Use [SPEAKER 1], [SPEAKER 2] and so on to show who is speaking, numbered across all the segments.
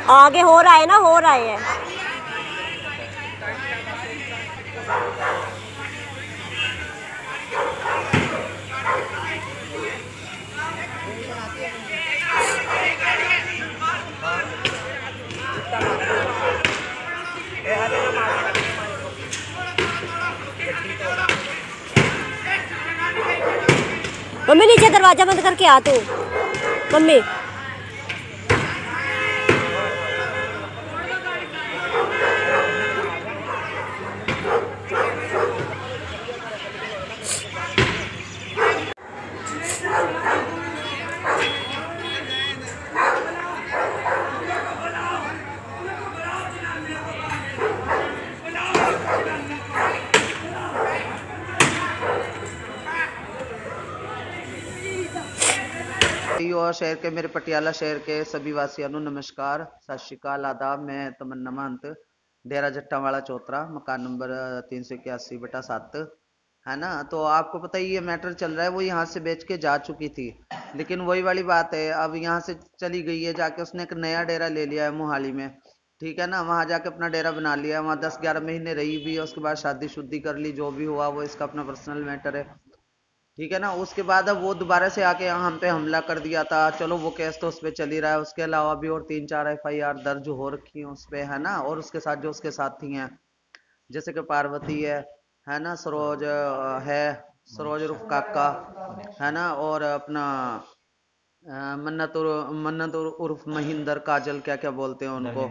[SPEAKER 1] आगे हो रहा है ना, हो रहा है। मम्मी नीचे दरवाजा बंद करके आ तू। मम्मी
[SPEAKER 2] और शहर के मेरे पटियाला शहर के सभी वासियों को नमस्कार, सत श्री अकाल, आदाब। मैं तमन्ना महंत, डेरा जट्टावाला चौतरा, मकान नंबर 381/7 है ना। तो आपको पता ही ये मैटर चल रहा है, वो यहाँ से बेच के जा चुकी थी, लेकिन वही वाली बात है, अब यहाँ से चली गई है, जाके उसने एक नया डेरा ले लिया है मोहाली में, ठीक है ना। वहाँ जाके अपना डेरा बना लिया, वहाँ 10-11 महीने रही भी, उसके बाद शादी शुद्धी कर ली, जो भी हुआ वो इसका अपना पर्सनल मैटर है, ठीक है ना। उसके बाद अब वो दोबारा से आके हम पे हमला कर दिया था। चलो वो केस तो उस पर चल ही रहा है, उसके अलावा भी और 3-4 FIR दर्ज हो रखी हैं उस पे, है ना। और उसके साथ जो उसके साथी हैं, जैसे कि पार्वती है ना, सरोज है, सरोज उर्फ काका, है ना, और अपना मन्नत उर्फ महिंदर, काजल, क्या क्या बोलते हैं उनको,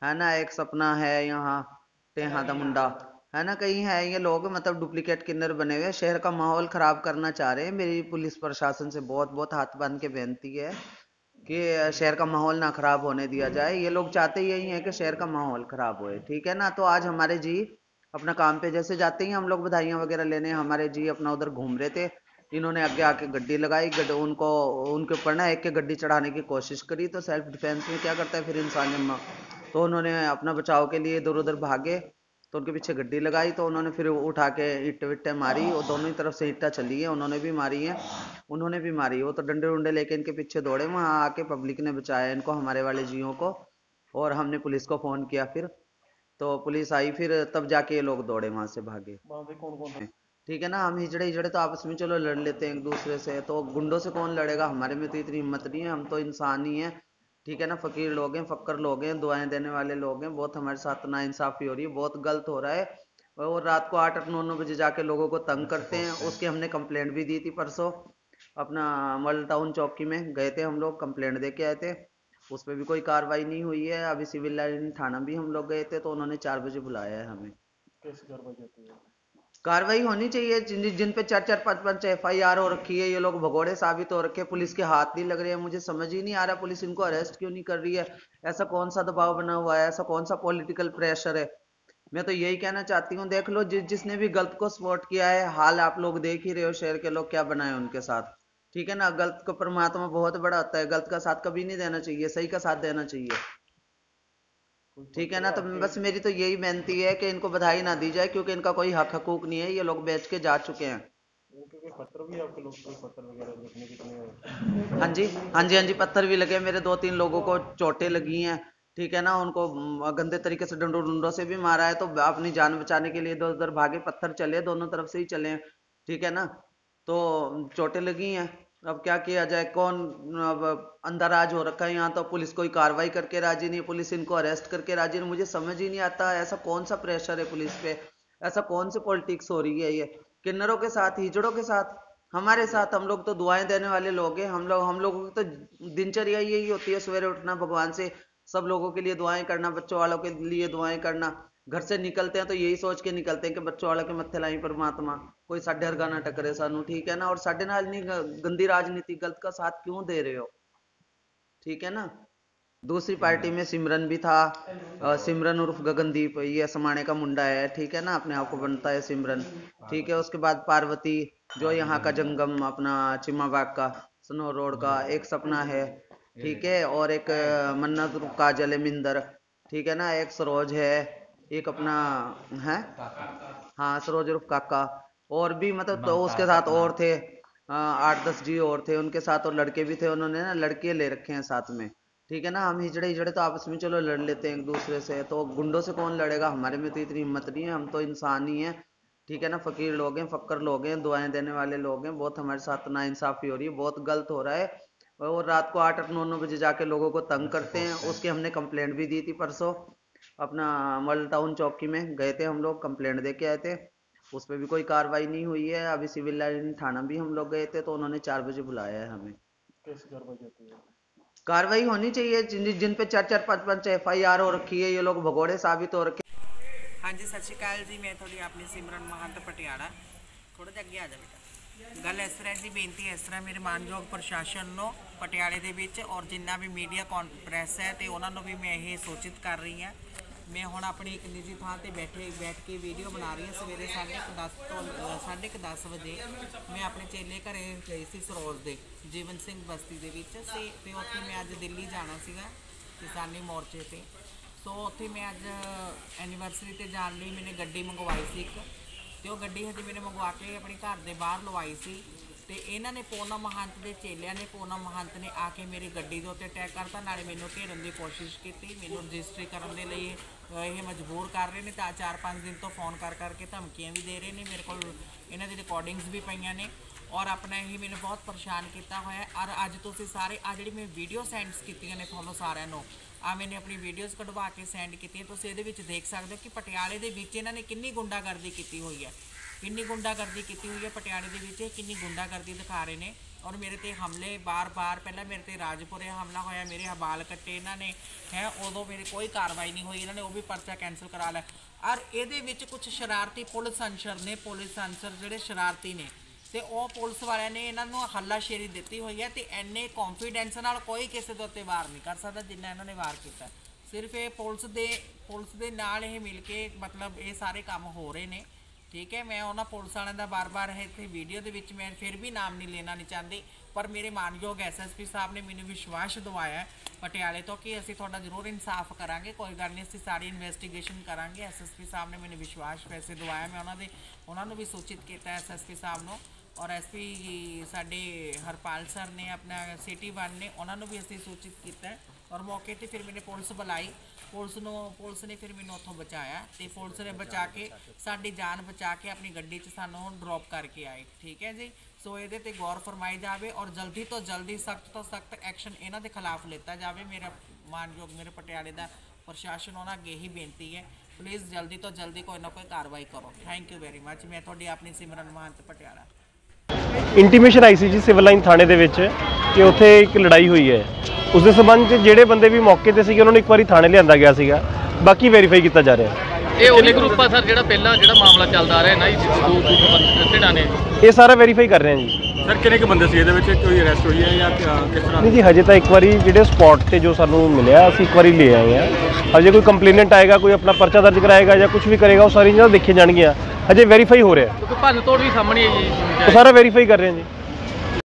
[SPEAKER 2] है ना। एक सपना है यहाँ, टेहा दा मुंडा, है ना। कहीं है ये लोग मतलब डुप्लीकेट किन्नर बने हुए, शहर का माहौल खराब करना चाह रहे हैं। मेरी पुलिस प्रशासन से बहुत बहुत हाथ बांध के बेनती है कि शहर का माहौल ना खराब होने दिया जाए। ये लोग चाहते यही है कि शहर का माहौल खराब होए, ठीक है ना। तो आज हमारे जी अपना काम पे जैसे जाते ही हम लोग बधाइयाँ वगैरह लेने, हमारे जी अपना उधर घूम रहे थे, इन्होंने आगे आके गड्डी लगाई, उनको उनके ऊपर ना एक के गड्डी चढ़ाने की कोशिश करी। तो सेल्फ डिफेंस में क्या करता है फिर इंसान, तो उन्होंने अपना बचाव के लिए इधर उधर भागे, तो उनके पीछे गड्डी लगाई, तो उन्होंने फिर उठा के ईंट विट्टे मारी, और दोनों ही तरफ से ईंटा चली है, उन्होंने भी मारी है, उन्होंने भी मारी। वो तो डंडे उंडे लेके इनके पीछे दौड़े, वहां आके पब्लिक ने बचाया इनको, हमारे वाले जियों को, और हमने पुलिस को फोन किया फिर, तो पुलिस आई, फिर तब जाके ये लोग दौड़े, वहां से भागे। वहां पे कौन कौन था? ठीक है ना, हम हिजड़े हिजड़े तो आपस में चलो लड़ लेते हैं एक दूसरे से, तो गुंडों से कौन लड़ेगा, हमारे में तो इतनी हिम्मत नहीं है, हम तो इंसान ही हैं, ठीक है ना। फकीर लोग हैं, फक्कर लोग हैं, दुआएं देने वाले लोग हैं। बहुत हमारे साथ नाइंसाफी हो रही है, बहुत गलत हो रहा है, और रात को 8-9 बजे जाके लोगों को तंग करते हैं। उसकी हमने कंप्लेंट भी दी थी परसों, अपना मॉडल टाउन चौकी में गए थे हम लोग, कंप्लेंट दे के आए थे, उस पर भी कोई कार्रवाई नहीं हुई है। अभी सिविल लाइन थाना भी हम लोग गए थे, तो उन्होंने 4 बजे बुलाया है हमें। कैसे कार्रवाई होती है? कार्रवाई होनी चाहिए, जिन पे 4-4, 5-5 FIR हो रखी है, ये लोग भगोड़े साबित हो रखे, पुलिस के हाथ नहीं लग रहे हैं। मुझे समझ ही नहीं आ रहा पुलिस इनको अरेस्ट क्यों नहीं कर रही है, ऐसा कौन सा दबाव बना हुआ है, ऐसा कौन सा पॉलिटिकल प्रेशर है। मैं तो यही कहना चाहती हूँ, देख लो जिसने भी गलत को सपोर्ट किया है, हाल आप लोग देख ही रहे हो, शहर के लोग क्या बनाए उनके साथ, ठीक है ना। गलत को परमात्मा बहुत बड़ा होता है, गलत का साथ कभी नहीं देना चाहिए, सही का साथ देना चाहिए, ठीक है ना। तो बस मेरी तो यही बेनती है कि इनको बधाई ना दी जाए, क्योंकि इनका कोई हक हकूक नहीं है, ये लोग बेच के जा चुके हैं। पत्थर भी आपके लोग, पत्थर वगैरह कितने? हाँ जी, हाँ जी, हाँ जी, पत्थर भी लगे, मेरे 2-3 लोगों को चोटें लगी हैं, ठीक है ना। उनको गंदे तरीके से डंडों डंडों से भी मारा है, तो अपनी जान बचाने के लिए इधर उधर भागे, पत्थर चले, दोनों तरफ से ही चले, ठीक है ना। तो चोटें लगी हैं, अब क्या किया जाए, कौन अब अंधाराज हो रखा है यहाँ, तो पुलिस कोई कार्रवाई करके राजी नहीं, पुलिस इनको अरेस्ट करके राजी नहीं। मुझे समझ ही नहीं आता ऐसा कौन सा प्रेशर है पुलिस पे, ऐसा कौन सी पॉलिटिक्स हो रही है ये किन्नरों के साथ, हिजड़ों के साथ, हमारे साथ। हम लोग तो दुआएं देने वाले लोग हैं, हम लोगों की तो दिनचर्या यही होती है, सवेरे उठना, भगवान से सब लोगों के लिए दुआएं करना, बच्चों वालों के लिए दुआएं करना। घर से निकलते हैं तो यही सोच के निकलते हैं कि बच्चों वालों के मत्थे लाई परमात्मा, कोई साढ़े हरगा ना टकरे सानू, ठीक है ना। और साढ़े नाल नहीं गंदी राजनीति गलत का साथ क्यों दे रहे हो, ठीक है ना। दूसरी पार्टी में सिमरन भी था, सिमरन उर्फ गगनदीप, ये समाने का मुंडा है, ठीक है ना, अपने आप को बनता है सिमरन, ठीक है। उसके बाद पार्वती, जो यहाँ का जंगम अपना चिमाबाग का, स्नो रोड का, एक सपना है, ठीक है, और एक मन्नत उर्फ काजल है, मिंदर, ठीक है ना, एक सरोज है, एक अपना है, हाँ सरोज उर्फ काका, और भी मतलब तो उसके साथ और थे 8-10 जी और थे उनके साथ, और लड़के भी थे, उन्होंने ना लड़के ले रखे हैं साथ में, ठीक है ना। हम हिजड़े हिजड़े तो आपस में चलो लड़ लेते हैं एक दूसरे से, तो गुंडों से कौन लड़ेगा? हमारे में तो इतनी हिम्मत नहीं है, हम तो इंसान ही हैं, ठीक है ना। फकीर लोग हैं, फक्कर लोग हैं, दुआएं देने वाले लोग हैं। बहुत हमारे साथ नाइंसाफी हो रही है, बहुत गलत हो रहा है। और रात को 8-8 9-9 बजे जाके लोगों को तंग करते हैं। उसकी हमने कंप्लेंट भी दी थी परसों, अपना मॉडल टाउन चौकी में गए थे हम लोग, कंप्लेंट दे के आए थे। उस पर भी कोई कार्रवाई नहीं हुई है। अभी सिविल लाइन थाना भी हम लोग गए थे, तो उन्होंने 4 बजे बुलाया है हमें।
[SPEAKER 3] कैसी कार्रवाई होती है?
[SPEAKER 2] कार्रवाई होनी चाहिए। जिन पे 4-4 5-5 FIR हो रखी है, ये लोग भगोड़े साबित हो रखे।
[SPEAKER 4] हाँ जी, सत श्री अकाल जी। मैं थोड़ी अपनी सिमरन महंत पटियाला, थोड़ा जिहा अगे आ जा बेटा। गल इस तरह जी, बेनती इस तरह, मेरे मानयोग प्रशासन नो पटियाले दे विच और जिन्ना भी मीडिया प्रैस है तो उन्होंने भी मैं ये सूचित कर रही हाँ। मैं हुण अपनी एक निजी थां ते बैठ के वीडियो बना रही हूँ। सवेरे 10:30 बजे मैं अपने चेले घरे गई सी सरोज दे जीवन सिंह बस्ती दे विच ते उत्थे मैं अज दिल्ली जाना सीगा किसानी मोर्चे ते। सो उत्थे मैं अज एनिवर्सरी ते जाण लई मैंने गड्डी मंगवाई सी एक, ते वो गड्डी हजे मैंने मंगवा के अपने घर के बाहर लवाई सी। ते इन्हां ने पूनम महंत के चेलियां ने पूनम महंत ने आके मेरी गड्डी के उत्ते अटैक करता, नाले मैनू घेरन की कोशिश की, मैनू रजिस्ट्री करने के लिए ये मजबूर कर रहे हैं। तो 4-5 दिन तो फोन कर करके धमकियां भी दे रहे हैं। मेरे को इन्हां दी रिकॉर्डिंग्स भी पईयां ने और अपना ही मैंने बहुत परेशान किया होया। और अज तुसीं सारे आ जिहड़ी मैं वीडियो सेंड्स कीतियां ने तुहानूं सारिआं नूं, आ मैंने अपनी वीडियोज़ कढवा के सेंड कीतियां। तुसीं इहदे विच देख सकदे हो कि पटियाले दे विच इन्हां ने किन्नी गुंडागर्दी की हुई है, किन्नी गुंडागर्दी की हुई है पटियाले दे विच, किन्नी गुंडागर्दी दिखा रहे हैं। और मेरे ते हमले बार पहला मेरे ते राजपुरे हमला होया, मेरे बाल कट्टे इन्होंने है, उदों मेरी कोई कार्रवाई नहीं हुई, इन्होंने वो भी पर्चा कैंसल करा लिया। और ये कुछ शरारती पुलिस अनसर ने, पुलिस अनसर जोड़े शरारती ने, तो वह पुलिस वाले ने इन्हों हल्लाशेरी दी हुई है। तो इन्ने कॉन्फिडेंस नाल कोई किसी के उत्ते वार नहीं कर सकता जिन्ना इन्होंने वार किया। सिर्फ ये पुलिस दे नाल ये मिल के मतलब ये सारे काम हो रहे हैं, ठीक है। मैं उन्होंने पुलिस वालों का बार इतने वीडियो के मैं फिर भी नाम नहीं लेना नहीं चाहती, पर मेरे मानयोग SSP साहब ने मैंने विश्वास दवाया पटियाले तो कि असीं तुहाडा जरूर इंसाफ करांगे, कोई गल नहीं, असीं सारी इन्वेस्टिगेशन करांगे। SSP साहब ने मैंने विश्वास वैसे दवाया। मैं उन्होंने भी सूचित किया SSP साहब को, और SP साडे हरपाल सर ने अपना City 1 ने उन्होंने भी असीं सूचित किया। और मौके पर फिर मैंने पुलिस बुलाई, पुलिस ने फिर मैंने उत्थों बचाया, तो पुलिस ने बचा के साडी जान बचा के अपनी गड्डी च सानूं ड्रॉप करके आए, ठीक है जी। सो ये ते गौर फरमाई जाए और जल्दी तो जल्दी सख्त तो सख्त एक्शन इन्हां दे खिलाफ लिता जाए। मेरा मानयोग मेरे पटियाले का प्रशासन उन्हां अगे ही बेनती है, प्लीज़ जल्दी तो जल्दी कोई ना कोई कार्रवाई करो। Thank you very much. मैं तुहाडी अपनी सिमरन महंत पटियाला।
[SPEAKER 3] इंटीमेशन आई सी जी सिविल लाइन थाने दे विच कि उत्थे एक लड़ाई हुई है, उस दे संबंध च ਜਿਹੜੇ ਬੰਦੇ ਵੀ ਮੌਕੇ ਤੇ ਸੀਗੇ ਉਹਨਾਂ ਨੂੰ ਇੱਕ ਵਾਰੀ ਥਾਣੇ ਲਿਆਂਦਾ ਗਿਆ ਸੀਗਾ, ਬਾਕੀ ਵੈਰੀਫਾਈ ਕੀਤਾ ਜਾ ਰਿਹਾ ਹੈ।
[SPEAKER 5] ਇਹ ਉਹਨੇ ਗਰੁੱਪ ਆ ਸਰ ਜਿਹੜਾ ਪਹਿਲਾਂ ਜਿਹੜਾ ਮਾਮਲਾ ਚੱਲਦਾ ਆ ਰਿਹਾ ਨਾ ਜੀ, ਦੋ ਢਿੜਾਂ ਨੇ,
[SPEAKER 3] ਇਹ ਸਾਰਾ ਵੈਰੀਫਾਈ ਕਰ ਰਹੇ ਹਾਂ ਜੀ।
[SPEAKER 6] ਸਰ ਕਿੰਨੇ ਕੁ ਬੰਦੇ ਸੀ ਇਹਦੇ ਵਿੱਚ, ਕੋਈ ਅਰੈਸਟ ਹੋਈ ਹੈ ਜਾਂ ਕਿਸ ਤਰ੍ਹਾਂ?
[SPEAKER 3] ਨਹੀਂ ਜੀ, ਹਜੇ ਤਾਂ ਇੱਕ ਵਾਰੀ ਜਿਹੜੇ ਸਪੌਟ ਤੇ ਜੋ ਸਾਨੂੰ ਮਿਲਿਆ ਅਸੀਂ ਇੱਕ ਵਾਰੀ ਲੈ ਆਏ ਹਾਂ। ਹਜੇ ਕੋਈ ਕੰਪਲੇਨੈਂਟ ਆਏਗਾ, ਕੋਈ ਆਪਣਾ ਪਰਚਾ ਦਰਜ ਕਰਾਏਗਾ ਜਾਂ ਕੁਝ ਵੀ ਕਰੇਗਾ, ਉਹ ਸਾਰੀ ਚੀਜ਼ਾਂ ਦੇਖੀਆਂ ਜਾਣਗੀਆਂ। ਹਜੇ ਵੈਰੀਫਾਈ ਹੋ ਰਿਹਾ,
[SPEAKER 5] ਕਿਉਂਕਿ ਭੰਨ ਤੋੜ ਵੀ ਸਾਹਮਣੇ ਹੈ ਜੀ,
[SPEAKER 3] ਉਹ ਸਾਰਾ ਵੈਰੀਫਾਈ ਕਰ ਰਹੇ ਹਾਂ ਜੀ।